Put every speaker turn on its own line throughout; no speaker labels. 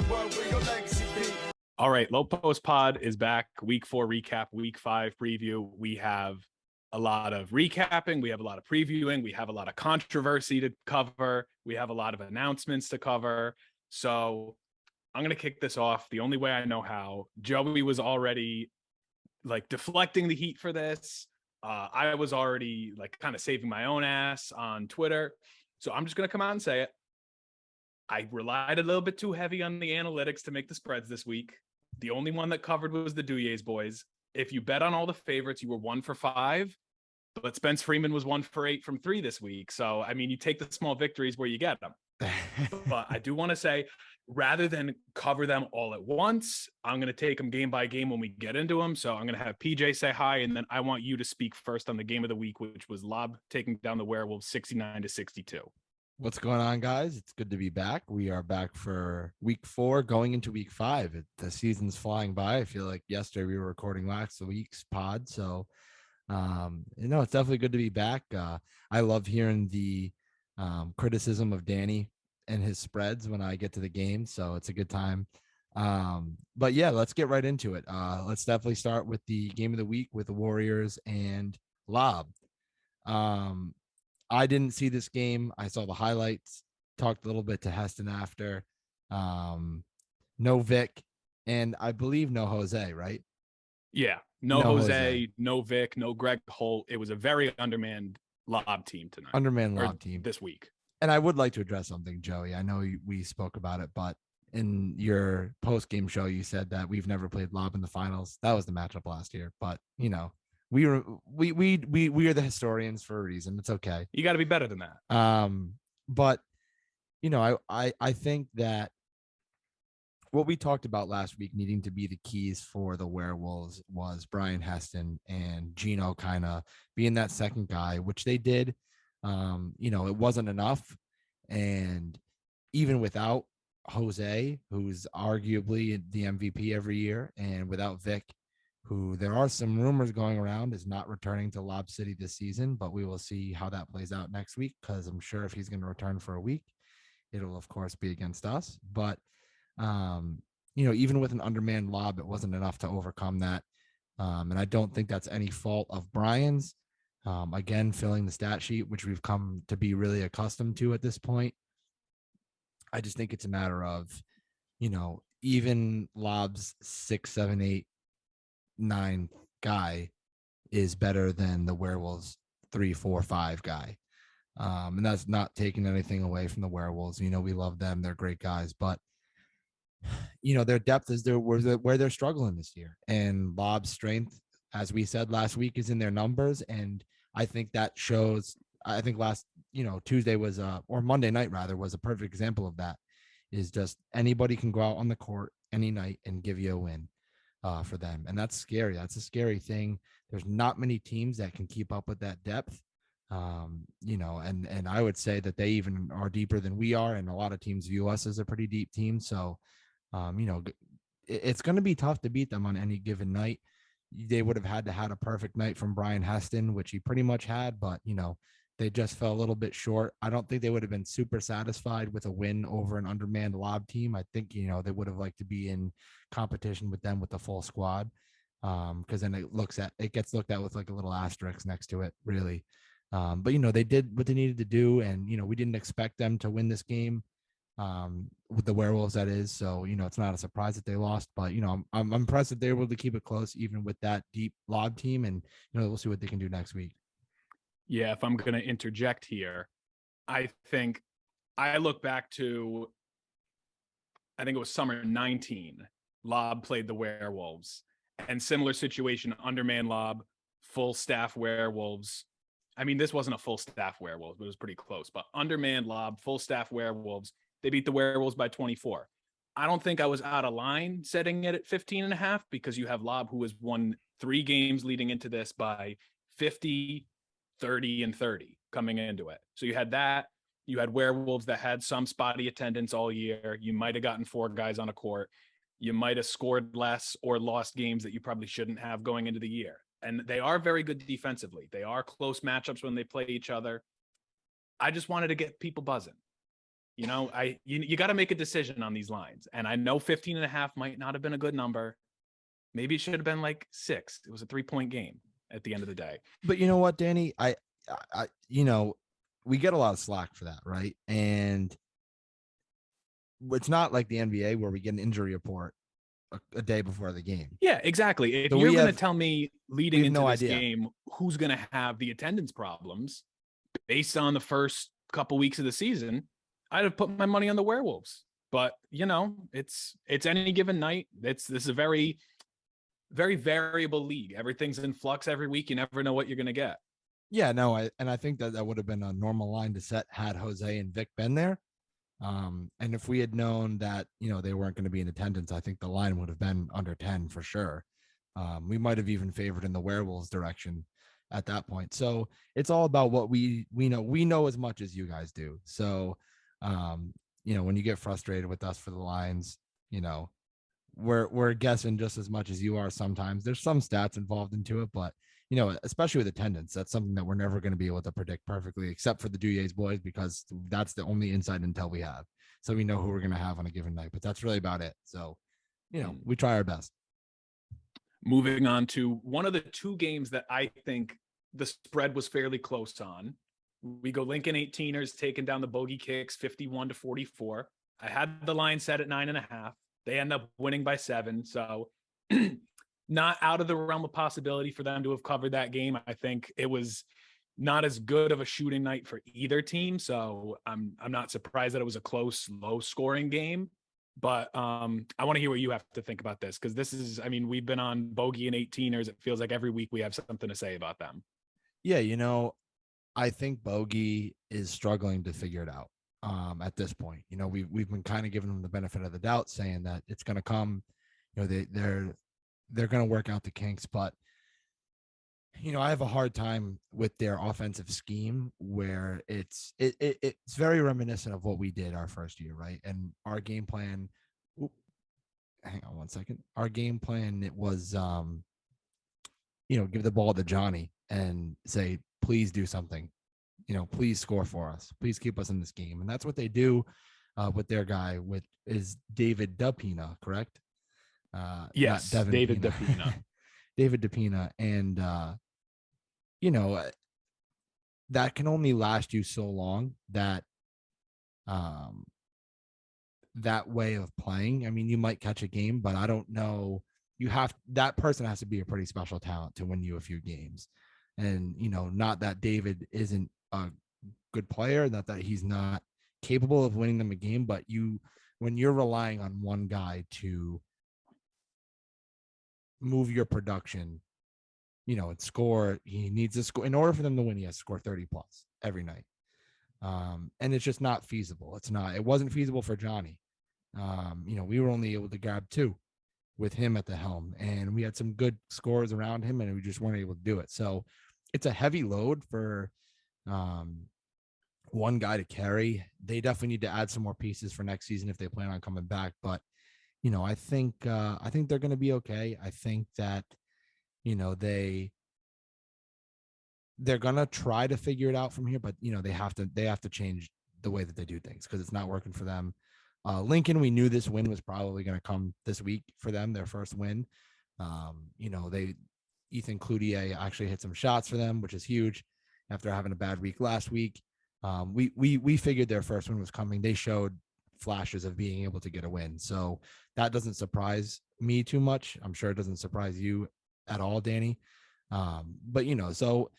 world where your legacy be.
All right, Low Post Pod is back. Week 4 recap, week 5 preview. We have a lot of recapping. We have a lot of previewing. We have a lot of controversy to cover. We have a lot of announcements to cover. So I'm going to kick this off the only way I know how. Joey was already like deflecting the heat for this. I was already like kind of saving my own ass on Twitter. So I'm just going to come out and say it. I relied a little bit too heavy on the analytics to make the spreads this week. The only one that covered was the Duje's boys. If you bet on all the favorites, you were 1 for 5, but Spence Freeman was 1 for 8 from 3 this week. So, I mean, you take the small victories where you get them. But I do want to say, rather than cover them all at once, I'm going to take them game by game when we get into them. So I'm going to have PJ say hi, and then I want you to speak first on the game of the week, which was Lob taking down the Werewolves 69-62.
What's going on, guys? It's good to be back. We are back for week 4, going into week 5. The season's flying by. I feel like yesterday we were recording last week's pod. So, it's definitely good to be back. I love hearing the criticism of Danny and his spreads when I get to the game. So it's a good time. But yeah, let's get right into it. Let's definitely start with the game of the week with the Warriors and Lob. I didn't see this game. I saw the highlights, talked a little bit to Heston after. No Vic, and I believe no Jose, right?
Yeah, no Jose, no Vic, no Greg Holt. It was a very undermanned Lob team tonight.
Undermanned Lob team
this week.
And I would like to address something, Joey. I know we spoke about it, but in your post-game show, you said that we've never played Lob in the finals. That was the matchup last year, but we are the historians for a reason. It's okay.
You got to be better than that.
But I think that what we talked about last week needing to be the keys for the Werewolves was Brian Heston and Gino kind of being that second guy, which they did. It wasn't enough. And even without Jose, who's arguably the MVP every year, and without Vic, who there are some rumors going around is not returning to Lob City this season, but we will see how that plays out next week, because I'm sure if he's going to return for a week, it'll of course be against us. But even with an undermanned Lob, it wasn't enough to overcome that. And I don't think that's any fault of Brian's. Again, filling the stat sheet, which we've come to be really accustomed to at this point. I just think it's a matter of, even Lob's 6, 7, 8, 9 guy is better than the Werewolves 3, 4, 5 guy. And that's not taking anything away from the Werewolves. We love them. They're great guys, but their depth is where they're struggling this year. And Lob's strength, as we said last week, is in their numbers. And I think that shows. I think last, Tuesday was or Monday night rather was a perfect example of that. Is just anybody can go out on the court any night and give you a win. For them. And that's scary. That's a scary thing. There's not many teams that can keep up with that depth. And I would say that they even are deeper than we are. And a lot of teams view us as a pretty deep team. So, it's going to be tough to beat them on any given night. They would have had to had a perfect night from Brian Heston, which he pretty much had, but they just fell a little bit short. I don't think they would have been super satisfied with a win over an undermanned Lob team. I think, they would have liked to be in competition with them with the full squad. Because then it gets looked at with like a little asterisk next to it, really. But they did what they needed to do, and we didn't expect them to win this game with the Werewolves, that is. So it's not a surprise that they lost, but I'm impressed that they were able to keep it close even with that deep Lob team, and we'll see what they can do next week.
Yeah, if I'm going to interject here, I think I look back to, I think it was summer 19, Lob played the Werewolves, and similar situation, undermanned Lob, full staff Werewolves. I mean, this wasn't a full staff Werewolves, but it was pretty close, but undermanned Lob, full staff Werewolves, they beat the Werewolves by 24. I don't think I was out of line setting it at 15.5, because you have Lob, who has won 3 games leading into this by 50, 30, and 30 coming into it. So you had that. You had Werewolves that had some spotty attendance all year. You might have gotten 4 guys on a court. You might have scored less or lost games that you probably shouldn't have going into the year. And they are very good defensively. They are close matchups when they play each other. I just wanted to get people buzzing. You got to make a decision on these lines. And I know 15.5 might not have been a good number. Maybe it should have been like 6. It was a 3-point game at the end of the day.
But you know what, Danny? I we get a lot of slack for that, right? And it's not like the NBA where we get an injury report a day before the game.
Yeah, exactly. If you're going to tell me leading into this game who's going to have the attendance problems based on the first couple weeks of the season, I'd have put my money on the Werewolves. But it's any given night. This is a very, very variable league. Everything's in flux every week. You never know what you're going to get.
Yeah, no, I think that would have been a normal line to set had Jose and Vic been there. And if we had known that, they weren't going to be in attendance, I think the line would have been under 10 for sure. We might have even favored in the Werewolves direction at that point. So it's all about what we know. We know as much as you guys do. So, when you get frustrated with us for the lines, we're guessing just as much as you are. Sometimes there's some stats involved into it, but especially with attendance, that's something that we're never going to be able to predict perfectly, except for the Duje's boys, because that's the only inside intel we have. So we know who we're going to have on a given night, but that's really about it. So, we try our best.
Moving on to one of the 2 games that I think the spread was fairly close on. We go Lincoln 18ers taking down the Bogy Kicks 51-44. I had the line set at 9.5. They end up winning by 7. So not out of the realm of possibility for them to have covered that game. I think it was not as good of a shooting night for either team. So I'm not surprised that it was a close, low scoring game. But I want to hear what you have to think about this, because this is, we've been on Bogy and 18ers. It feels like every week we have something to say about them.
Yeah, I think Bogy is struggling to figure it out at this point. We've been kind of giving them the benefit of the doubt, saying that it's going to come. They're going to work out the kinks, but I have a hard time with their offensive scheme where it's very reminiscent of what we did our first year, right? And our game plan. Hang on one second. Our game plan, it was, give the ball to Johnny and say, please do something. Please score for us. Please keep us in this game, and that's what they do with their guy. Is David Dupina, correct?
Yes, David Dupina.
David Dupina. And, that can only last you so long, that way of playing. You might catch a game, but I don't know. That person has to be a pretty special talent to win you a few games. And, not that David isn't a good player, not that he's not capable of winning them a game, but when you're relying on one guy to move your production, and score, he needs to score. In order for them to win, he has to score 30 plus every night. And it's just not feasible. It wasn't feasible for Johnny. We were only able to grab 2 with him at the helm, and we had some good scores around him, and we just weren't able to do it. So it's a heavy load for one guy to carry. They definitely need to add some more pieces for next season if they plan on coming back. But I think they're going to be okay. I think that they're going to try to figure it out from here, but they have to change the way that they do things, because it's not working for them. Lincoln, we knew this win was probably going to come this week for them, their first win. Ethan Cloutier actually hit some shots for them, which is huge after having a bad week last week. We figured their first win was coming. They showed flashes of being able to get a win. So that doesn't surprise me too much. I'm sure it doesn't surprise you at all, Danny. But so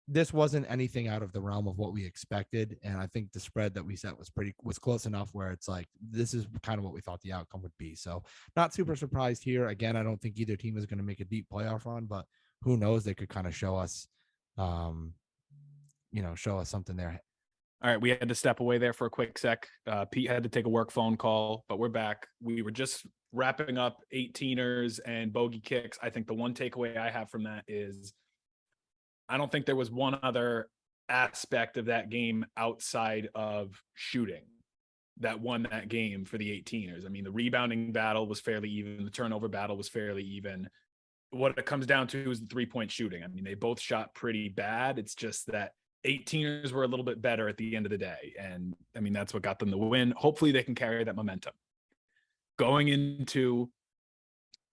this wasn't anything out of the realm of what we expected. And I think the spread that we set was close enough where it's like, this is kind of what we thought the outcome would be. So not super surprised here. Again, I don't think either team is going to make a deep playoff run, but who knows? They could kind of show us something there.
All right, we had to step away there for a quick sec. Pete had to take a work phone call, but we're back. We were just wrapping up 18ers and Bogy Kicks. I think the one takeaway I have from that is I don't think there was one other aspect of that game outside of shooting that won that game for the 18ers. The rebounding battle was fairly even. The turnover battle was fairly even. What it comes down to is the 3-point shooting. They both shot pretty bad. It's just that 18ers were a little bit better at the end of the day. And I mean, that's what got them the win. Hopefully they can carry that momentum. Going into,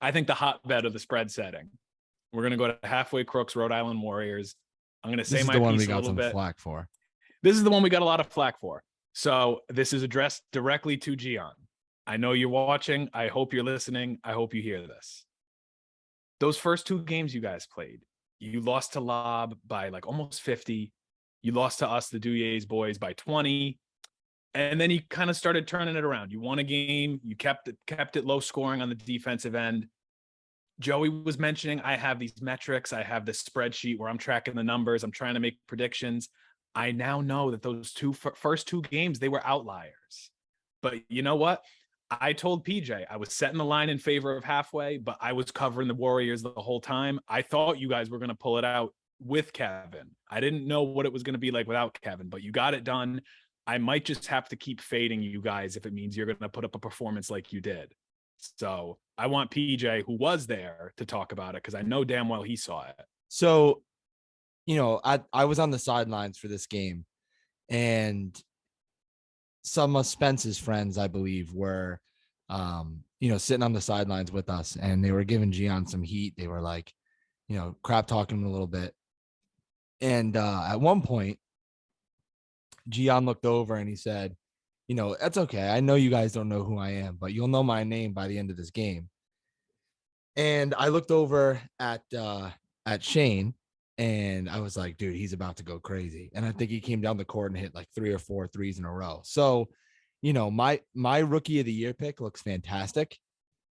I think, the hotbed of the spread setting. We're going to go to halfway Crooks, Rhode Island Warriors. I'm going to say my piece a little bit.
Flack for.
This is the one we got a lot of flack for. So this is addressed directly to Gian. I know you're watching. I hope you're listening. I hope you hear this. Those first 2 games you guys played, you lost to Lob by like almost 50. You lost to us, the Duje's boys, by 20. And then you kind of started turning it around. You won a game. You kept it low scoring on the defensive end. Joey was mentioning, I have these metrics. I have this spreadsheet where I'm tracking the numbers. I'm trying to make predictions. I now know that those first 2 games, they were outliers. But you know what? I told PJ I was setting the line in favor of halfway, but I was covering the Warriors the whole time. I thought you guys were going to pull it out with Kevin. I didn't know what it was going to be like without Kevin, but you got it done. I might just have to keep fading you guys if it means you're going to put up a performance like you did. So I want PJ, who was there, to talk about it because I know damn well he saw it.
So, I was on the sidelines for this game, and some of Spence's friends, I believe, were, sitting on the sidelines with us, and they were giving Gian some heat. They were like, crap talking him a little bit. And at one point, Gian looked over and he said, that's okay. I know you guys don't know who I am, but you'll know my name by the end of this game. And I looked over at Shane, and I was like, dude, he's about to go crazy. And I think he came down the court and hit like 3 or 4 threes in a row. So, my rookie of the year pick looks fantastic.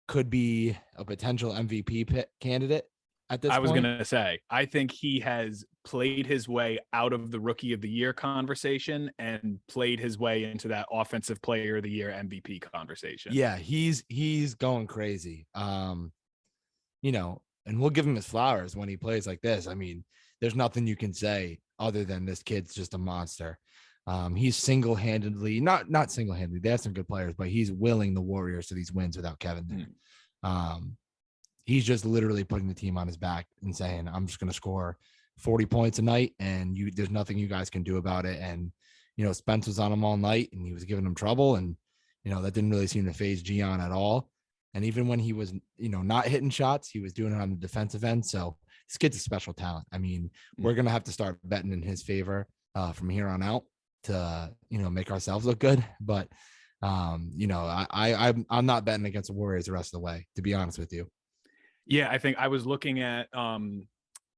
Could be a potential MVP candidate at this point.
I was going to say, I think he has played his way out of the rookie of the year conversation and played his way into that offensive player of the year MVP conversation.
Yeah, he's going crazy. And we'll give him his flowers when he plays like this. I mean, there's nothing you can say other than this kid's just a monster. He's single-handedly, not single-handedly, they have some good players, but he's willing the Warriors to these wins without Kevin there. He's just literally putting the team on his back and saying, I'm just going to score 40 points a night, and there's nothing you guys can do about it. And, Spence was on him all night, and he was giving him trouble, and, that didn't really seem to phase Gian at all. And even when he was, not hitting shots, he was doing it on the defensive end. So this kid's a special talent. I mean, we're going to have to start betting in his favor from here on out to, make ourselves look good. But, I'm not betting against the Warriors the rest of the way, to be honest with you.
Yeah, I think I was looking at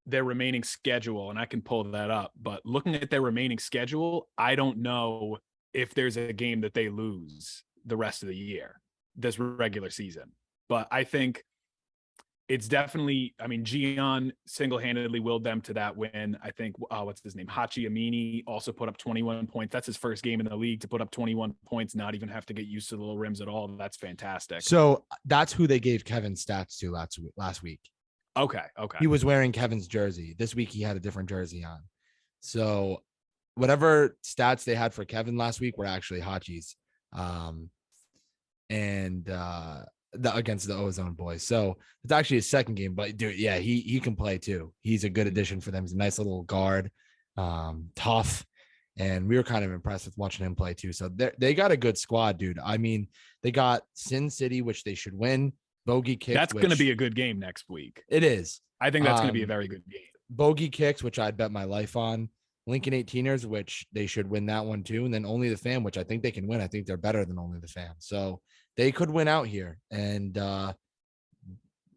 their remaining schedule, and I can pull that up. But looking at their remaining schedule, I don't know if there's a game that they lose the rest of the year, this regular season. But I think it's definitely, I mean, Gian single-handedly willed them to that win. I think, what's his name? Hachi Amini also put up 21 points. That's his first game in the league to put up 21 points, not even have to get used to the little rims at all. That's fantastic.
So that's who they gave Kevin's stats to last week.
Okay.
He was wearing Kevin's jersey. This week he had a different jersey on. So whatever stats they had for Kevin last week were actually Hachi's. Against the Ozone boys. So it's actually his second game, but dude, yeah, he can play too. He's a good addition for them. He's a nice little guard, tough. And we were kind of impressed with watching him play too. So they got a good squad, dude. I mean, they got Sin City, which they should win. Bogy Kicks.
That's going to be a good game next week.
It is.
I think that's going to be a very good game.
Bogy Kicks, which I'd bet my life on. Lincoln 18ers, which they should win that one too. And then Only the Fam, which I think they can win. I think they're better than Only the Fam. So they could win out here and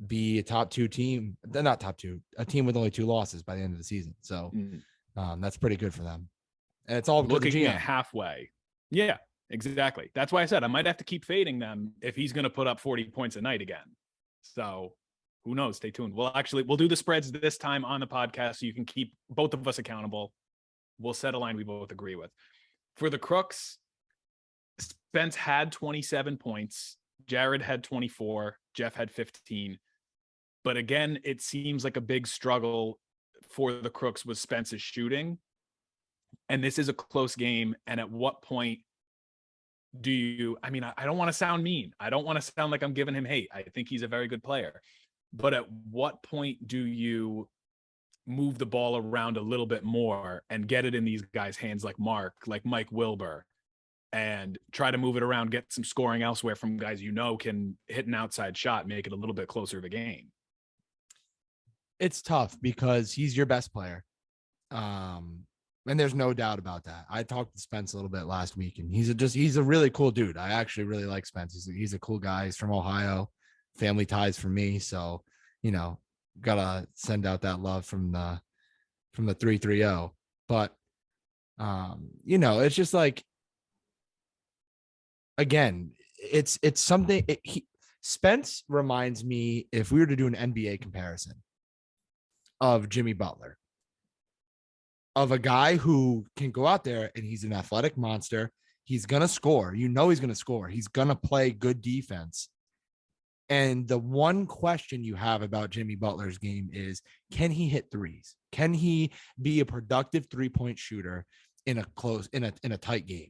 be a top 2 team. They're not top 2, a team with only 2 losses by the end of the season. So that's pretty good for them. And it's all
looking at halfway. Yeah, exactly. That's why I said I might have to keep fading them if he's going to put up 40 points a night again. So who knows? Stay tuned. We'll do the spreads this time on the podcast so you can keep both of us accountable. We'll set a line we both agree with. For the Crooks, Spence had 27 points. Jared had 24. Jeff had 15. But again, it seems like a big struggle for the Crooks was Spence's shooting. And this is a close game. And at what point do you, I don't want to sound mean. I don't want to sound like I'm giving him hate. I think he's a very good player. But at what point do you move the ball around a little bit more and get it in these guys' hands like Mike Wilbur, and try to move it around, get some scoring elsewhere from guys can hit an outside shot, make it a little bit closer of a game.
It's tough because he's your best player. And there's no doubt about that. I talked to Spence a little bit last week, and he's a really cool dude. I actually really like Spence. He's a cool guy. He's from Ohio, family ties for me. So, gotta send out that love from the 330. But, it's just like, again, it's something. Spence reminds me, if we were to do an NBA comparison, of Jimmy Butler, of a guy who can go out there and he's an athletic monster. He's going to score. He's going to score. He's going to play good defense. And the one question you have about Jimmy Butler's game is, can he hit threes? Can he be a productive 3-point shooter in a tight game?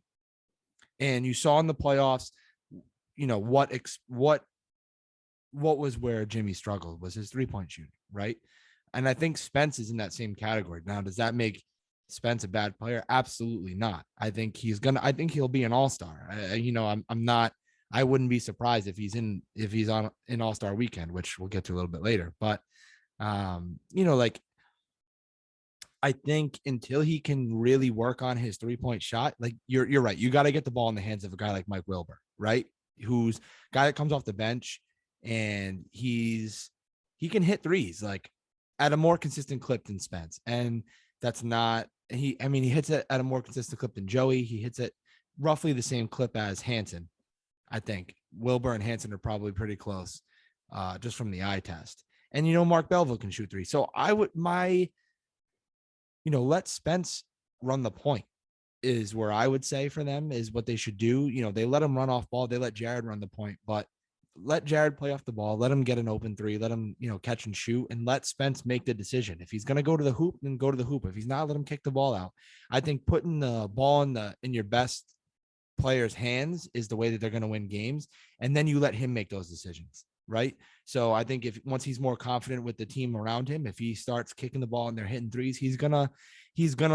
And you saw in the playoffs, what was where Jimmy struggled was his 3-point shooting, right? And I think Spence is in that same category. Now, does that make Spence a bad player? Absolutely not. I think he'll be an all-star. I wouldn't be surprised if he's on an all-star weekend, which we'll get to a little bit later. But, I think until he can really work on his 3-point shot, like you're right. You got to get the ball in the hands of a guy like Mike Wilbur, right? Who's a guy that comes off the bench and he can hit threes like at a more consistent clip than Spence. And that's not, he hits it at a more consistent clip than Joey. He hits it roughly the same clip as Hansen. I think Wilbur and Hansen are probably pretty close, just from the eye test. And, Mark Belleville can shoot 3. So I would, let Spence run the point is where I would say for them is what they should do. They let him run off ball. They let Jared run the point, but let Jared play off the ball. Let him get an open 3. Let him, catch and shoot, and let Spence make the decision. If he's going to go to the hoop, then go to the hoop. If he's not, let him kick the ball out. I think putting the ball in your best player's hands is the way that they're going to win games. And then you let him make those decisions. Right. So I think once he's more confident with the team around him, if he starts kicking the ball and they're hitting threes, he's going to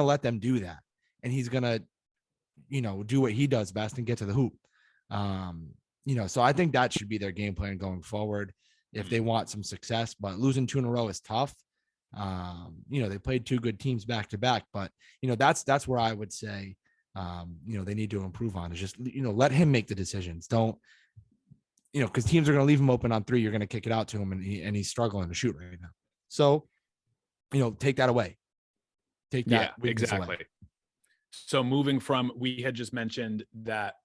let them do that. And he's going to, do what he does best and get to the hoop. So I think that should be their game plan going forward if they want some success. But losing 2 in a row is tough. They played 2 good teams back to back, but that's where I would say, they need to improve on is just, let him make the decisions. Don't, because teams are going to leave him open on 3. You're going to kick it out to him, and he's struggling to shoot right now. So, take that away. Take that.
Yeah, exactly. Away. So moving from, we had just mentioned that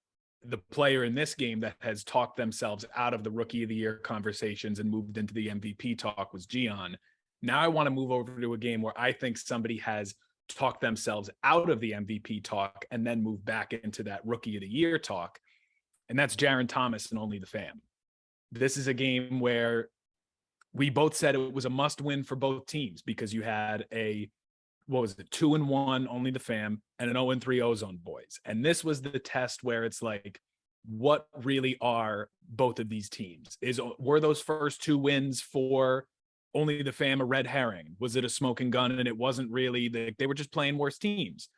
the player in this game that has talked themselves out of the Rookie of the Year conversations and moved into the MVP talk was Gian. Now I want to move over to a game where I think somebody has talked themselves out of the MVP talk and then move back into that Rookie of the Year talk. And that's Jaron Thomas and Only the Fam. This is a game where we both said it was a must win for both teams because you had 2-1 Only the Fam and an 0-3 Ozone boys. And this was the test where it's like, what really are both of these teams? Were those first 2 wins for Only the Fam a red herring? Was it a smoking gun and it wasn't really, they were just playing worse teams?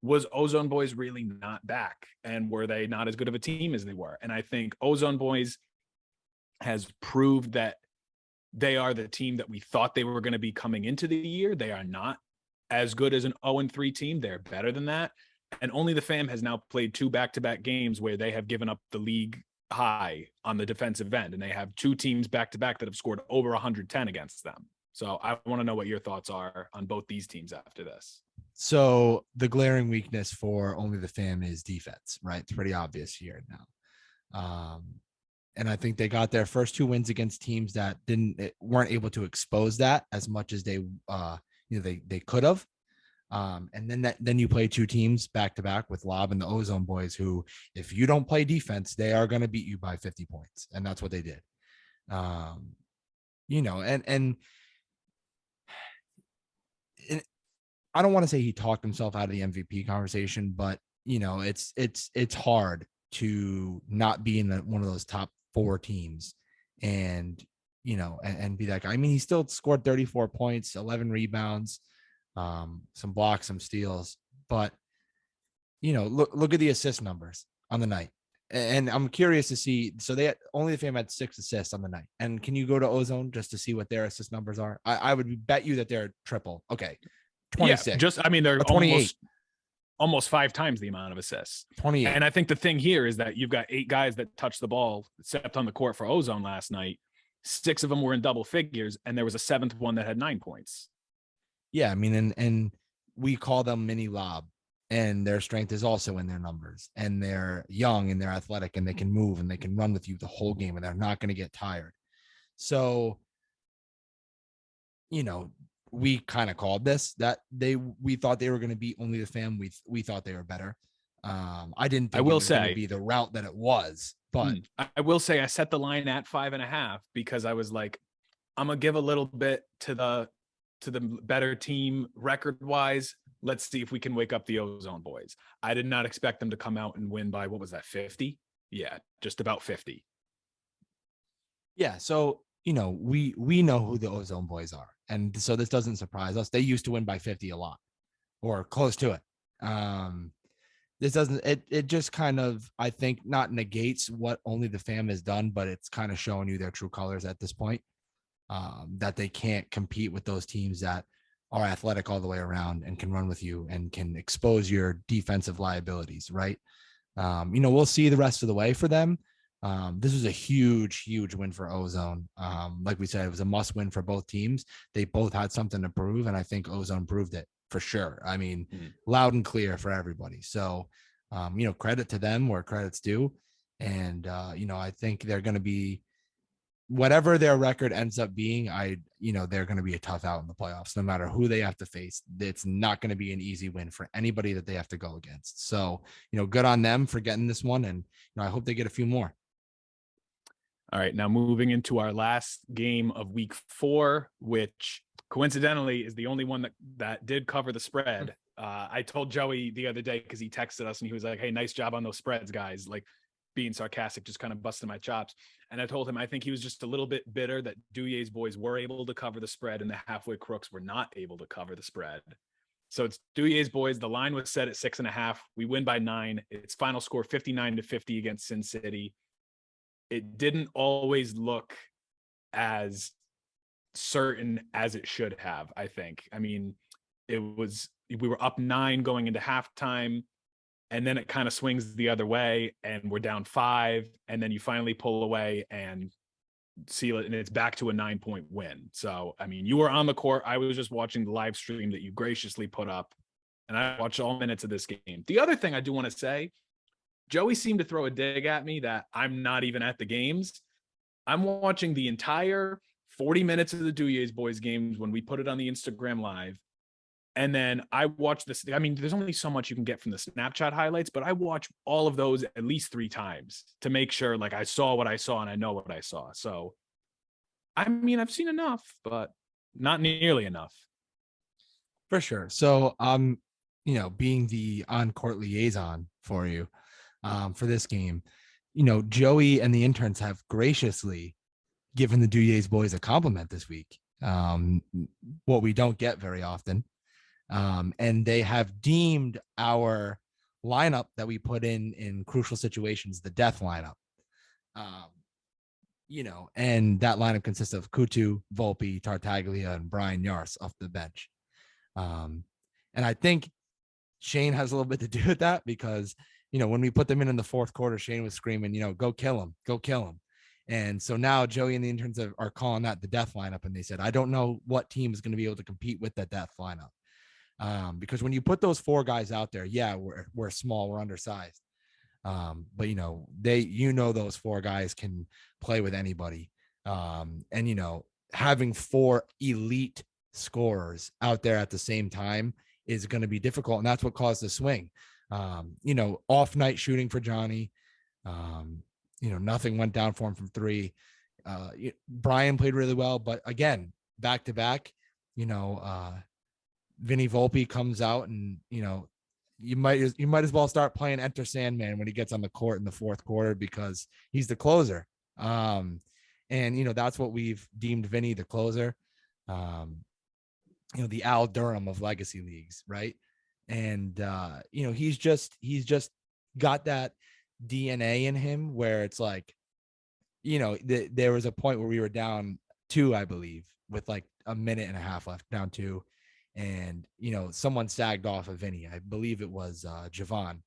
Was Ozone boys really not back? And were they not as good of a team as they were? And I think Ozone boys has proved that they are the team that we thought they were going to be coming into the year. They are not as good as an 0-3 team. They're better than that. And Only the Fam has now played 2 back-to-back games where they have given up the league high on the defensive end. And they have 2 teams back-to-back that have scored over 110 against them. So I want to know what your thoughts are on both these teams after this.
So the glaring weakness for Only the Fam is defense, right? It's pretty obvious here now. And I think they got their first 2 wins against teams that weren't able to expose that as much as they could have. And then you play 2 teams back to back with Lob and the Ozone boys, who, if you don't play defense, they are going to beat you by 50 points. And that's what they did. And I don't want to say he talked himself out of the MVP conversation, but it's hard to not be in one of those top 4 teams and be that guy. I mean, he still scored 34 points, 11 rebounds. some blocks, some steals. But, look at the assist numbers on the night. And I'm curious to see. So only the fam had 6 assists on the night. And can you go to Ozone just to see what their assist numbers are? I would bet you that they're triple. Okay. 26.
Yeah, they're
28.
Almost 5 times the amount of assists.
28.
And I think the thing here is that you've got 8 guys that touched the ball, stepped on the court for Ozone last night. 6 of them were in double figures, and there was a 7th one that had 9 points.
Yeah, and we call them mini lob, and their strength is also in their numbers, and they're young and they're athletic and they can move and they can run with you the whole game and they're not going to get tired. So, we kind of called this that we thought they were going to beat only the fam. We thought they were better. I didn't think it was going to be the route that it was, but
I will say I set the line at 5.5 because I was like, I'm gonna give a little bit to the better team record wise. Let's see if we can wake up the Ozone boys. I did not expect them to come out and win by, what was that, 50? Yeah, just about 50.
Yeah, so we know who the Ozone boys are, and so this doesn't surprise us. They used to win by 50 a lot, or close to it. This doesn't. It just kind of, I think, not negates what only the fam has done, but it's kind of showing you their true colors at this point. That they can't compete with those teams that are athletic all the way around and can run with you and can expose your defensive liabilities, right? We'll see the rest of the way for them. This was a huge win for Ozone. Like we said, it was a must win for both teams. They both had something to prove, and I think Ozone proved it for sure. I mean, loud and clear for everybody. So, credit to them where credit's due. And, I think they're going to be, whatever their record ends up being, they're going to be a tough out in the playoffs, no matter who they have to face. It's not going to be an easy win for anybody that they have to go against. So, good on them for getting this one. And, I hope they get a few more.
All right. Now moving into our last game of week 4, which coincidentally is the only one that did cover the spread. I told Joey the other day, because he texted us and he was like, hey, nice job on those spreads, guys. Like, being sarcastic, just kind of busting my chops. And I told him I think he was just a little bit bitter that Duje's boys were able to cover the spread and the halfway Crooks were not able to cover the spread. So it's Duje's boys. The line was set at 6.5. We win by 9. Its final score 59-50 against Sin City. It didn't always look as certain as it should have, I think. I mean, we were up 9 going into halftime. And then it kind of swings the other way and we're down 5. And then you finally pull away and seal it. And it's back to a 9-point win. So, I mean, you were on the court. I was just watching the live stream that you graciously put up. And I watched all minutes of this game. The other thing I do want to say, Joey seemed to throw a dig at me that I'm not even at the games. I'm watching the entire 40 minutes of the Duje's boys games when we put it on the Instagram live. And then I watch this. I mean, there's only so much you can get from the Snapchat highlights, but I watch all of those at least 3 times to make sure like I saw what I saw and I know what I saw. So, I mean, I've seen enough, but not nearly enough.
For sure. So, being the on-court liaison for you for this game, Joey and the interns have graciously given the Duje's boys a compliment this week. What we don't get very often. And they have deemed our lineup that we put in crucial situations the death lineup. And that lineup consists of Kutu, Volpe, Tartaglia, and Brian Yars off the bench. And I think Shane has a little bit to do with that because, when we put them in the fourth quarter, Shane was screaming, go kill him, go kill him. And so now Joey and the interns are calling that the death lineup. And they said, I don't know what team is going to be able to compete with that death lineup. Because when you put those 4 guys out there, yeah, we're small, we're undersized. But those 4 guys can play with anybody. And having 4 elite scorers out there at the same time is going to be difficult. And that's what caused the swing. Off night shooting for Johnny. Nothing went down for him from 3. Brian played really well, but again, back to back, Vinny Volpe comes out and, you might as well start playing Enter Sandman when he gets on the court in the fourth quarter because he's the closer. And that's what we've deemed Vinny the closer. the Al Durham of legacy leagues, right? And he's just got that DNA in him where it's like, there was a point where we were down 2, I believe, with like a minute and a half left, down 2. And, someone sagged off of Vinny. I believe it was Javon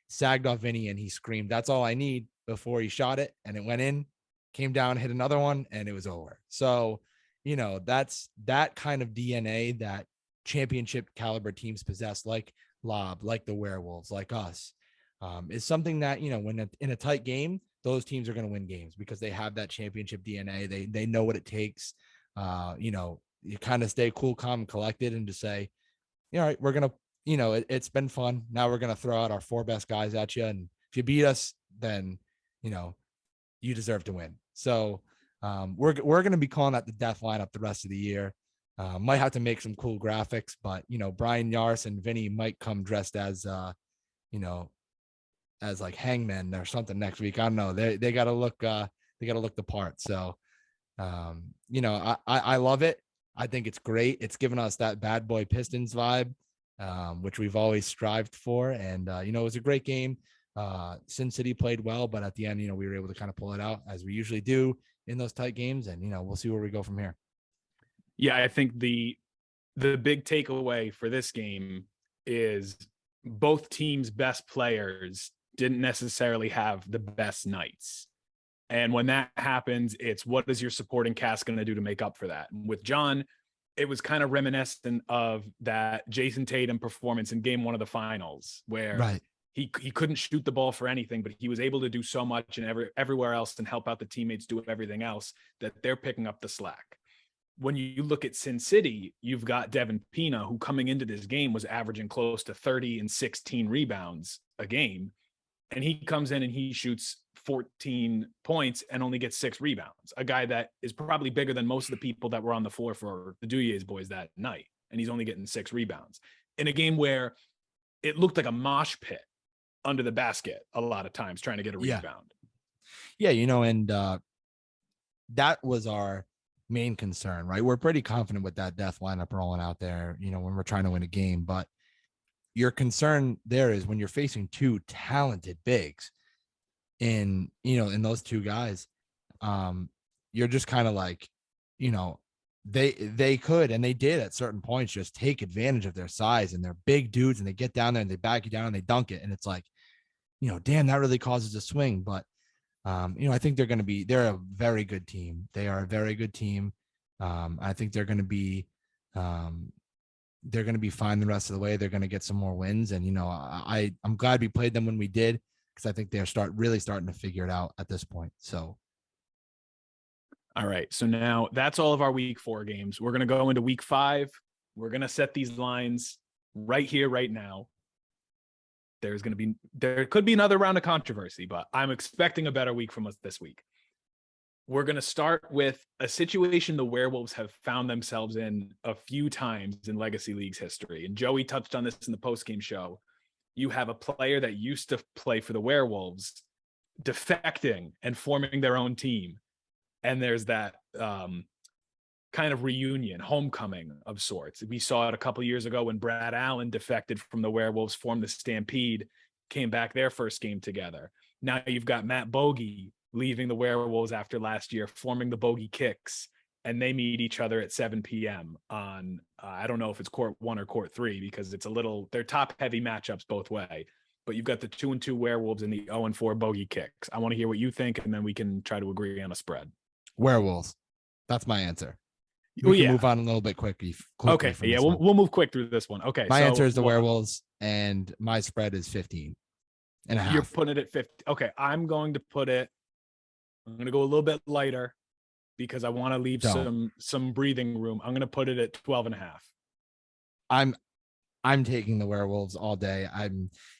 sagged off Vinny and he screamed, "That's all I need," before he shot it. And it went in, came down, hit another one, and it was over. So, that's that kind of DNA that championship caliber teams possess, like Lob, like the Werewolves, like us, is something that, when in a tight game, those teams are going to win games because they have that championship DNA. They know what it takes. You kind of stay cool, calm, and collected, and just say, all right, we're going to, it's been fun. Now we're going to throw out our 4 best guys at you. And if you beat us, then, you deserve to win. So we're going to be calling out the death lineup the rest of the year. Might have to make some cool graphics, but, Brian Yars and Vinny might come dressed as, as like hangmen or something next week. I don't know. They got to look, the part. So, I love it. I think it's great. It's given us that bad boy Pistons vibe, which we've always strived for. And, it was a great game. Sin City played well, but at the end, we were able to kind of pull it out as we usually do in those tight games. And, we'll see where we go from here.
Yeah, I think the big takeaway for this game is both teams' best players didn't necessarily have the best nights. And when that happens, it's what is your supporting cast going to do to make up for that? With John, it was kind of reminiscent of that Jason Tatum performance in game 1 of the finals, where he couldn't shoot the ball for anything, but he was able to do so much and everywhere else and help out the teammates do everything else that they're picking up the slack. When you look at Sin City, you've got Devin Pina, who coming into this game was averaging close to 30 and 16 rebounds a game. And he comes in and he shoots 14 points and only gets 6 rebounds. A guy that is probably bigger than most of the people that were on the floor for the Duje's boys that night. And he's only getting 6 rebounds in a game where it looked like a mosh pit under the basket a lot of times trying to get a rebound.
Yeah. And that was our main concern, right? We're pretty confident with that death lineup rolling out there, when we're trying to win a game. But your concern there is when you're facing 2 talented bigs in those 2 guys, you're just kind of like, they could, and they did at certain points, just take advantage of their size and they're big dudes, and they get down there and they back you down and they dunk it. And it's like, damn, that really causes a swing. But, I think they're a very good team. They are a very good team. I think they're going to be fine the rest of the way. They're going to get some more wins. And, I'm glad we played them when we did, because I think they're really starting to figure it out at this point. So.
All right. So now that's all of our week 4 games. We're going to go into week 5. We're going to set these lines right here, right now. There could be another round of controversy, but I'm expecting a better week from us this week. We're going to start with a situation the Werewolves have found themselves in a few times in Legacy League's history. And Joey touched on this in the postgame show. You have a player that used to play for the Werewolves defecting and forming their own team. And there's that kind of reunion, homecoming of sorts. We saw it a couple years ago when Brad Allen defected from the Werewolves, formed the Stampede, came back their first game together. Now you've got Matt Bogy leaving the Werewolves after last year, forming the Bogy Kicks, and they meet each other at 7 p.m. on, I don't know if it's court 1 or court 3, because they're top heavy matchups both way. But you've got the 2-2 Werewolves and the 0-4 Bogy Kicks. I want to hear what you think, and then we can try to agree on a spread.
Werewolves. That's my answer. We can move on a little bit quickly.
Okay. Yeah. We'll move quick through this one. Okay.
My answer is the Werewolves, and my spread is 15 and a half.
You're putting it at 50. Okay. I'm going to go a little bit lighter because I want to leave some breathing room. I'm going to put it at 12 and a half.
I'm taking the Werewolves all day.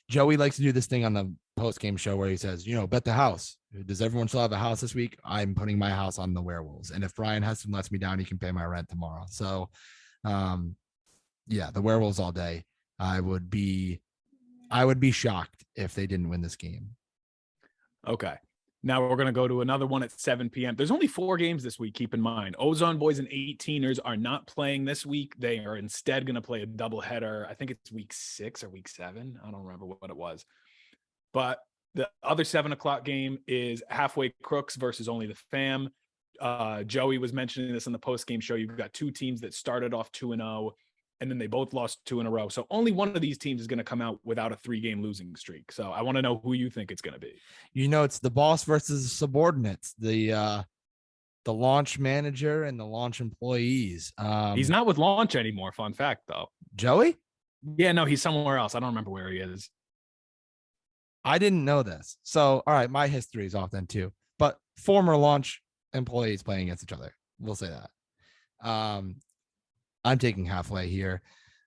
Joey likes to do this thing on the post-game show where he says, bet the house. Does everyone still have a house this week? I'm putting my house on the Werewolves. And if Brian Heston lets me down, he can pay my rent tomorrow. So, the Werewolves all day. I would be shocked if they didn't win this game.
Okay. Now we're going to go to another one at 7 p.m. There's only 4 games this week, keep in mind. Ozone boys and 18ers are not playing this week. They are instead going to play a doubleheader. I think it's week 6 or week 7. I don't remember what it was. But the other 7 o'clock game is halfway Crooks versus Only the Fam. Joey was mentioning this in the post-game show. You've got 2 teams that started off 2-0, and then they both lost 2 in a row. So only one of these teams is going to come out without a 3-game losing streak. So I want to know who you think it's going to be.
It's the boss versus the subordinates, the launch manager and the launch employees.
He's not with launch anymore. Fun fact, though.
Joey?
Yeah, no, he's somewhere else. I don't remember where he is.
I didn't know this. So, all right, my history is off then too. But former launch employees playing against each other. We'll say that. I'm taking halfway here.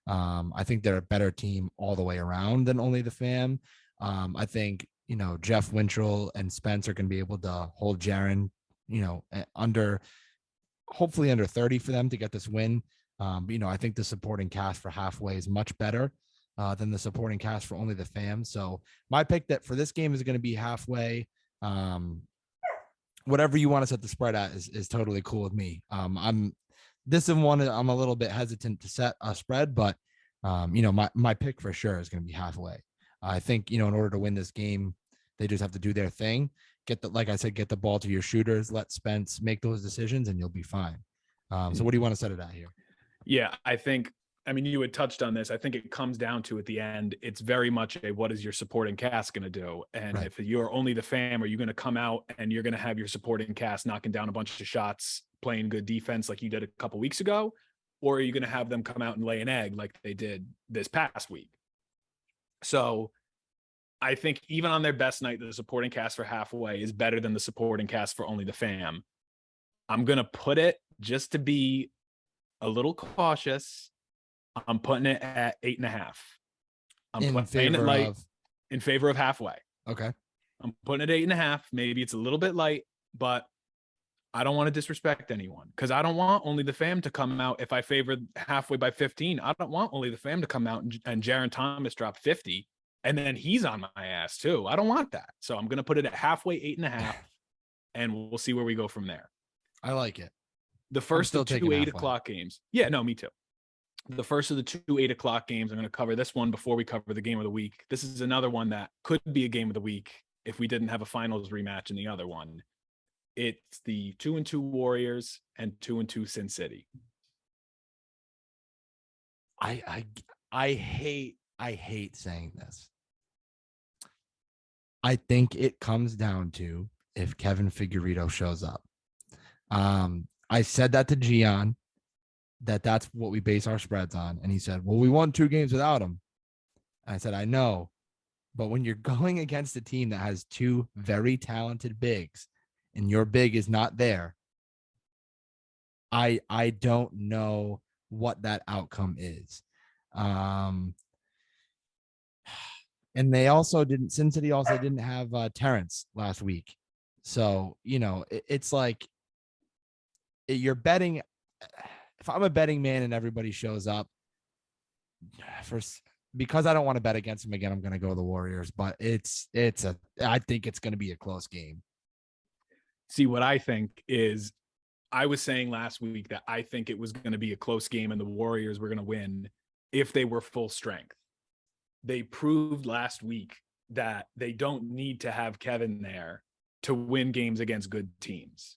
I think they're a better team all the way around than Only the Fam. I think, Jeff Wintrell and Spence are going to be able to hold Jaron, hopefully under 30 for them to get this win. I think the supporting cast for halfway is much better than the supporting cast for Only the Fam. So my pick that for this game is going to be halfway. Whatever you want to set the spread at is totally cool with me. This is one I'm a little bit hesitant to set a spread, but my pick for sure is going to be halfway. I think, in order to win this game, they just have to do their thing. Like I said, get the ball to your shooters, let Spence make those decisions, and you'll be fine. So what do you want to set it at here?
Yeah, you had touched on this. I think it comes down to at the end, it's very much what is your supporting cast going to do? And right. If you're Only the Fam, are you going to come out and you're going to have your supporting cast knocking down a bunch of shots, playing good defense like you did a couple weeks ago? Or are you going to have them come out and lay an egg like they did this past week? So I think even on their best night, the supporting cast for halfway is better than the supporting cast for Only the Fam. I'm going to put it, just to be a little cautious, I'm putting it at 8.5. I'm playing it light in favor of halfway.
Okay.
I'm putting it 8.5. Maybe it's a little bit light, but I don't want to disrespect anyone because I don't want Only the Fam to come out. If I favor halfway by 15, I don't want Only the Fam to come out and Jaron Thomas drop 50 and then he's on my ass too. I don't want that. So I'm going to put it at halfway, 8.5, and we'll see where we go from there.
I like it.
The first of 2 8 o'clock games. Yeah, no, me too. The first of the 2 8 o'clock games, I'm going to cover this one before we cover the game of the week. This is another one that could be a game of the week if we didn't have a finals rematch in the other one. It's the 2-2 Warriors and 2-2 Sin City.
I hate saying this. I think it comes down to if Kevin Figueredo shows up. I said that to Gian, that's what we base our spreads on. And he said, well, we won 2 games without him. And I said, I know, but when you're going against a team that has 2 very talented bigs and your big is not there, I don't know what that outcome is. And they also Sin City also didn't have Terrence last week. So, it's like you're betting. If I'm a betting man and everybody shows up, because I don't want to bet against them again, I'm going to go the Warriors. But I think it's going to be a close game.
See, what I think is, I was saying last week that I think it was going to be a close game and the Warriors were going to win if they were full strength. They proved last week that they don't need to have Kevin there to win games against good teams,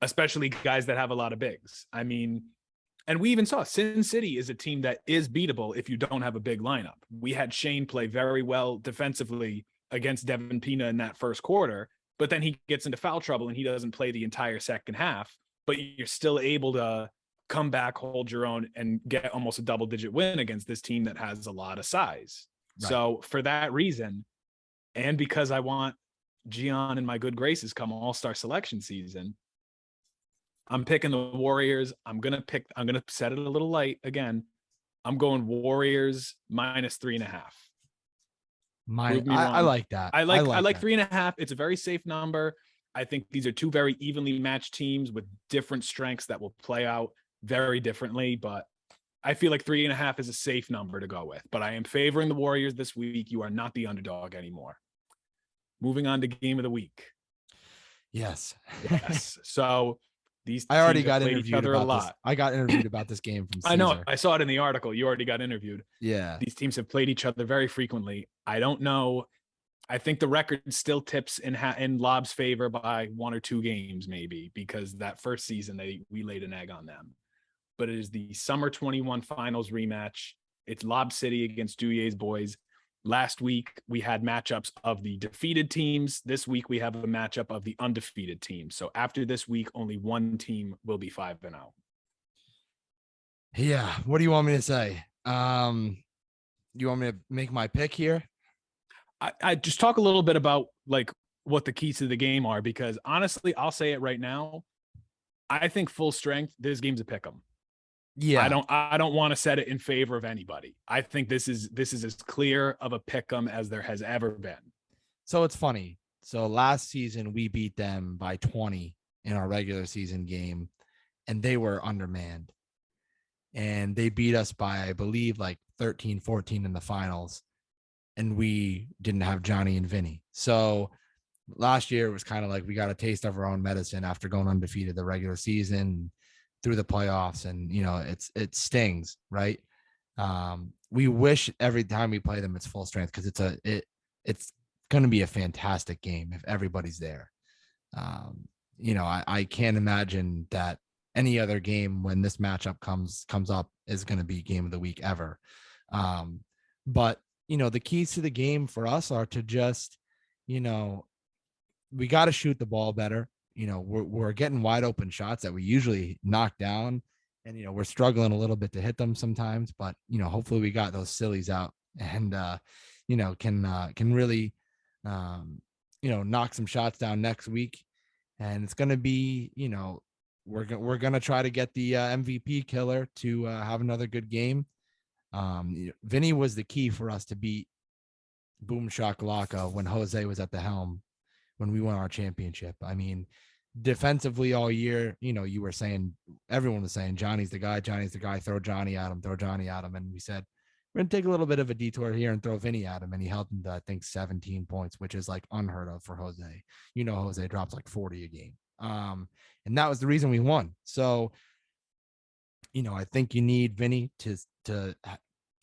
especially guys that have a lot of bigs. And we even saw Sin City is a team that is beatable if you don't have a big lineup. We had Shane play very well defensively against Devin Pena in that first quarter, but then he gets into foul trouble and he doesn't play the entire second half, but you're still able to come back, hold your own, and get almost a double-digit win against this team that has a lot of size. Right. So for that reason, and because I want Gian in my good graces come all-star selection season, I'm picking the Warriors. I'm going to set it a little light again. I'm going Warriors minus 3.5.
I like that.
I like 3.5. It's a very safe number. I think these are 2 very evenly matched teams with different strengths that will play out very differently, but I feel like 3.5 is a safe number to go with. But I am favoring the Warriors this week. You are not the underdog anymore. Moving on to game of the week.
Yes.
Yes. So these
I already
teams have
got
played each
interviewed
other a
about this.
lot.
I got interviewed about this game from
I know.
Caesar.
I saw it in the article. You already got interviewed.
Yeah.
These teams have played each other very frequently. I don't know. I think the record still tips in Lob's favor by 1 or 2 games, maybe, because that first season we laid an egg on them. But it is the Summer 21 Finals rematch. It's Lob City against Duje's boys. Last week, we had matchups of the defeated teams. This week, we have a matchup of the undefeated teams. So after this week, only one team will be 5-0.
Yeah. What do you want me to say? You want me to make my pick here?
I just talk a little bit about like what the keys to the game are, because honestly, I'll say it right now. I think full strength, this game's a pick 'em.
Yeah.
I don't want to set it in favor of anybody. I think this is as clear of a pick 'em as there has ever been.
So it's funny. So last season we beat them by 20 in our regular season game, and they were undermanned. And they beat us by, I believe, like 13, 14 in the finals. And we didn't have Johnny and Vinny. So last year it was kind of like we got a taste of our own medicine after going undefeated the regular season through the playoffs. And, you know, it stings, right? We wish every time we play them, it's full strength, because it's going to be a fantastic game if everybody's there. You know, I can't imagine that any other game when this matchup comes up is going to be game of the week ever. But, you know, the keys to the game for us are to just, you know, we got to shoot the ball better. You know, we're getting wide open shots that we usually knock down, and, you know, we're struggling a little bit to hit them sometimes, but, you know, hopefully we got those sillies out and, you know, can really, you know, knock some shots down next week. And it's going to be, you know, we're going to try to get the MVP killer to have another good game. Vinny was the key for us to beat Boom Shakalaka when Jose was at the helm, when we won our championship. I mean, defensively all year, you know, you were saying, everyone was saying, Johnny's the guy, throw Johnny at him. And we said, we're going to take a little bit of a detour here and throw Vinny at him. And he held him to, I think, 17 points, which is like unheard of for Jose. You know, Jose drops like 40 a game. And that was the reason we won. So, you know, I think you need Vinny to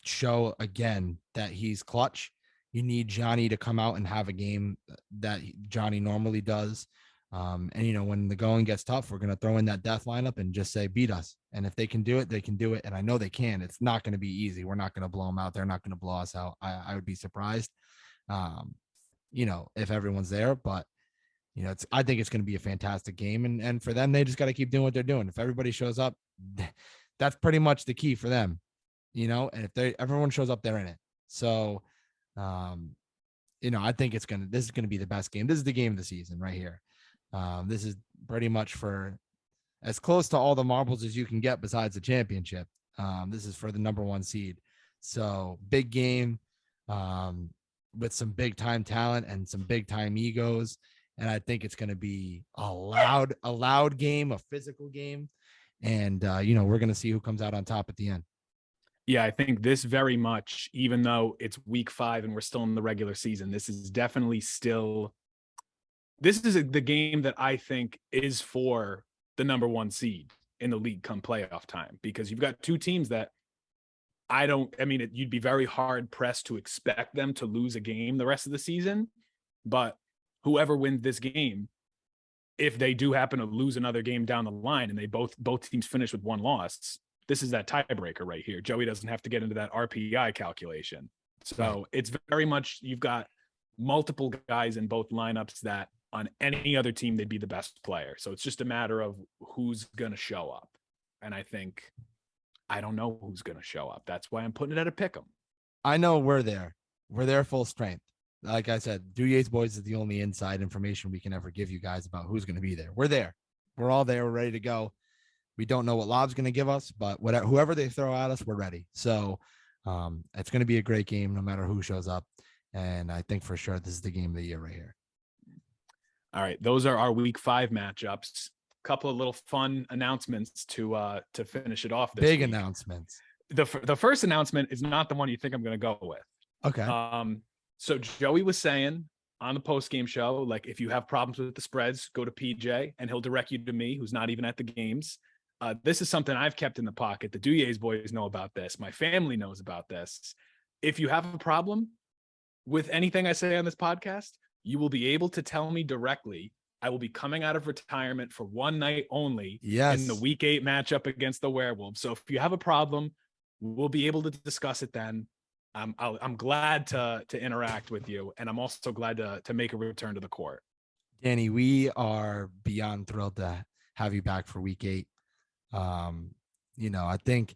show again that he's clutch. You need Johnny to come out and have a game that Johnny normally does. And, you know, when the going gets tough, we're going to throw in that death lineup and just say, beat us. And if they can do it, they can do it. And I know they can. It's not going to be easy. We're not going to blow them out. They're not going to blow us out. I would be surprised, you know, if everyone's there. But, you know, I think it's going to be a fantastic game. And for them, they just got to keep doing what they're doing. If everybody shows up, that's pretty much the key for them, you know, and if everyone shows up, they're in it. So, you know, I think this is going to be the best game. This is the game of the season right here. This is pretty much for as close to all the marbles as you can get besides the championship. This is for the number 1 seed. So big game, with some big time talent and some big time egos. And I think it's going to be a loud game, a physical game. And, you know, we're going to see who comes out on top at the end.
Yeah, I think this very much, even though it's week 5 and we're still in the regular season, this is definitely still, this is the game that I think is for the number 1 seed in the league come playoff time, because you've got 2 teams that you'd be very hard pressed to expect them to lose a game the rest of the season. But whoever wins this game, if they do happen to lose another game down the line and they both teams finish with 1 loss, this is that tiebreaker right here. Joey doesn't have to get into that RPI calculation. So it's very much, you've got multiple guys in both lineups that on any other team, they'd be the best player. So it's just a matter of who's going to show up. And I don't know who's going to show up. That's why I'm putting it at a pick 'em.
I know we're there. We're there full strength. Like I said, Duje's boys is the only inside information we can ever give you guys about who's going to be there. We're there. We're all there. We're ready to go. We don't know what Lob's going to give us, but whoever they throw at us, we're ready. So it's going to be a great game no matter who shows up. And I think for sure this is the game of the year right here.
All right. Those are our week 5 matchups. Couple of little fun announcements to finish it off. This
Big
week.
Announcements.
The first announcement is not the one you think I'm going to go with.
Okay.
So Joey was saying on the post-game show. Like, if you have problems with the spreads, go to PJ and he'll direct you to me, who's not even at the games. This is something I've kept in the pocket. The Duje's boys know about this. My family knows about this. If you have a problem with anything I say on this podcast, you will be able to tell me directly. I will be coming out of retirement for one night only in the week 8 matchup against the Werewolves. So if you have a problem, we'll be able to discuss it then. I'm glad to interact with you, and I'm also glad to make a return to the court.
Danny, we are beyond thrilled to have you back for week 8. I think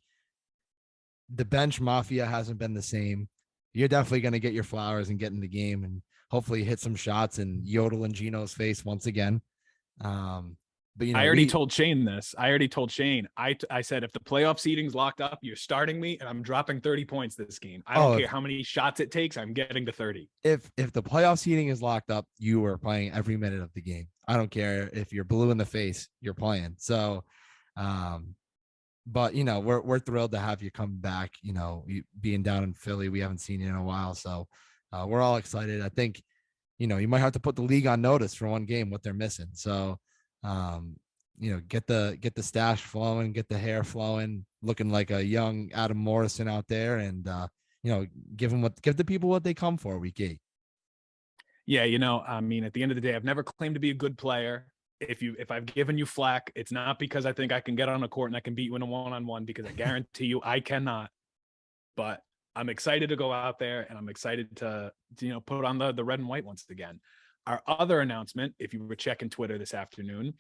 the bench mafia hasn't been the same. You're definitely going to get your flowers and get in the game and hopefully hit some shots and yodel in Gino's face once again. But
I already told Shane this. I said, if the playoff seeding's locked up, you're starting me and I'm dropping 30 points this game. I don't care how many shots it takes. I'm getting to 30. If
the playoff seeding is locked up, you are playing every minute of the game. I don't care if you're blue in the face, you're playing. So, but we're thrilled to have you come back. Being down in Philly, we haven't seen you in a while. So, we're all excited. I think, you might have to put the league on notice for one game, what they're missing. So, get the stash flowing, get the hair flowing, looking like a young Adam Morrison out there, and give the people what they come for week 8.
Yeah, at the end of the day, I've never claimed to be a good player. If I've given you flack, it's not because I think I can get on a court and I can beat you in a one-on-one, because I guarantee you I cannot. But I'm excited to go out there, and I'm excited to put on the red and white once again. Our other announcement, if you were checking Twitter this afternoon,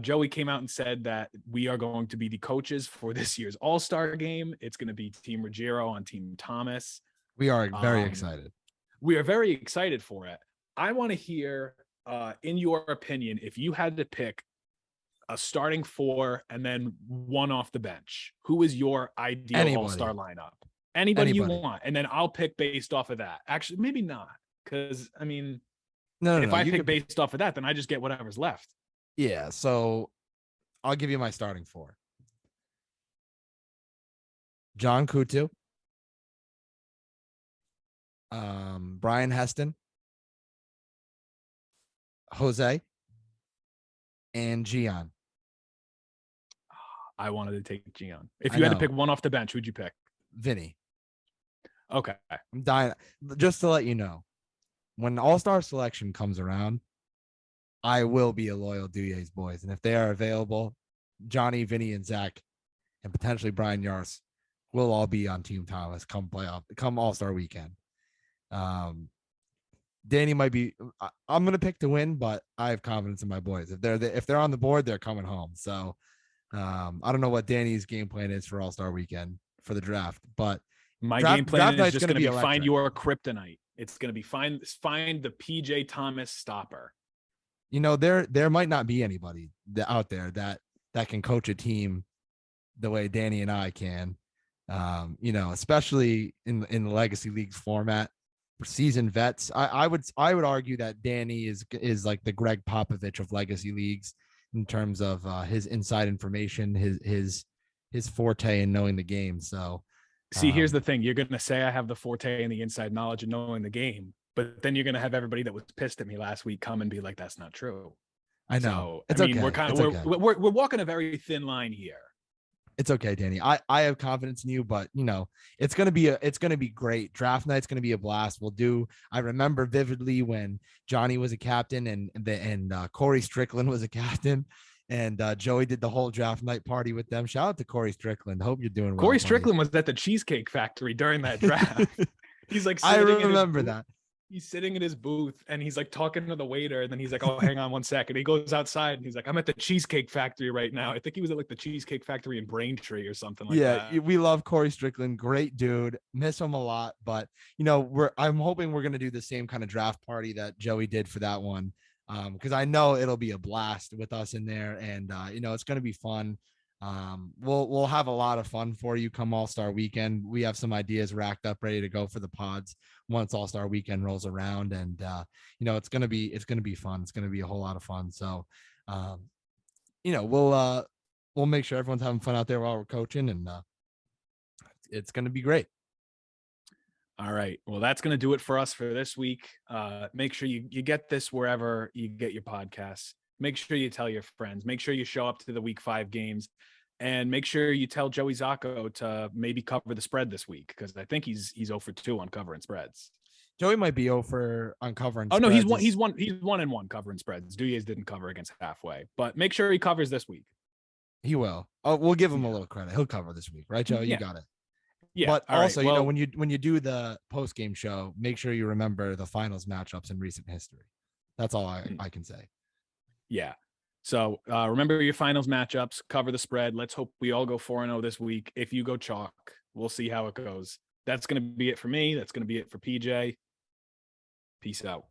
Joey came out and said that we are going to be the coaches for this year's All-Star game. It's going to be Team Ruggiero on Team Thomas.
We are very excited.
We are very excited for it. I want to hear, in your opinion, if you had to pick a starting 4 and then one off the bench, who is your ideal All-Star lineup? Anybody you want. And then I'll pick based off of that. Actually, maybe not. Because, if I pick based off of that, then I just get whatever's left.
Yeah, so I'll give you my starting 4. John Kutu, Brian Heston, Jose, and Gian.
I wanted to take Gian. If you had to pick one off the bench, who'd you pick?
Vinny.
Okay.
I'm dying. Just to let you know, when All-Star selection comes around, I will be a loyal Duje's boys. And if they are available, Johnny, Vinny, and Zach, and potentially Brian Yars will all be on Team Thomas come All-Star weekend. Danny might be, I'm going to pick to win, but I have confidence in my boys. If they're on the board, they're coming home. So I don't know what Danny's game plan is for All-Star weekend for the draft, but
my game plan is just going to be find your kryptonite. It's going to be find the PJ Thomas stopper.
There might not be anybody out there that can coach a team the way Danny and I can. Especially in the legacy leagues format, for seasoned vets. I would argue that Danny is like the Greg Popovich of legacy leagues in terms of his inside information, his forte in knowing the game. So
see, here's the thing. You're going to say I have the forte and the inside knowledge of knowing the game, but then you're going to have everybody that was pissed at me last week come and be like, that's not true.
I know.
So, we're walking a very thin line here.
It's okay, Danny. I have confidence in you, but it's gonna be great. Draft night's gonna be a blast. I remember vividly when Johnny was a captain and Corey Strickland was a captain, and Joey did the whole draft night party with them. Shout out to Corey Strickland. Hope you're doing well.
Corey Strickland was at the Cheesecake Factory during that draft. He's like,
I remember that.
He's sitting in his booth and he's like talking to the waiter, and then he's like, oh, hang on one second. He goes outside and he's like, I'm at the Cheesecake Factory right now. I think he was at like the Cheesecake Factory in Braintree or something like that.
Yeah, we love Corey Strickland. Great dude. Miss him a lot. But I'm hoping we're gonna do the same kind of draft party that Joey did for that one. Because I know it'll be a blast with us in there, and it's gonna be fun. We'll have a lot of fun for you come All-Star weekend. We have some ideas racked up, ready to go for the pods once All-Star weekend rolls around, and it's gonna be fun. It's gonna be a whole lot of fun. So we'll make sure everyone's having fun out there while we're coaching, and it's gonna be great.
All right. Well, that's going to do it for us for this week. Make sure you get this wherever you get your podcasts. Make sure you tell your friends. Make sure you show up to the week 5 games, and make sure you tell Joey Zacco to maybe cover the spread this week, because I think he's 0 for 2 on covering spreads.
Joey might be 0 for uncovering.
Oh no, he's 1-1 covering spreads. Dujes didn't cover against halfway, but make sure he covers this week.
He will. Oh, we'll give him a little credit. He'll cover this week, right, Joey? You got it.
Yeah.
But
all
also,
right. Well,
when you do the post game show, make sure you remember the finals matchups in recent history. That's all I can say.
Yeah. So remember your finals matchups, cover the spread. Let's hope we all go 4-0 this week. If you go chalk, we'll see how it goes. That's going to be it for me. That's going to be it for PJ. Peace out.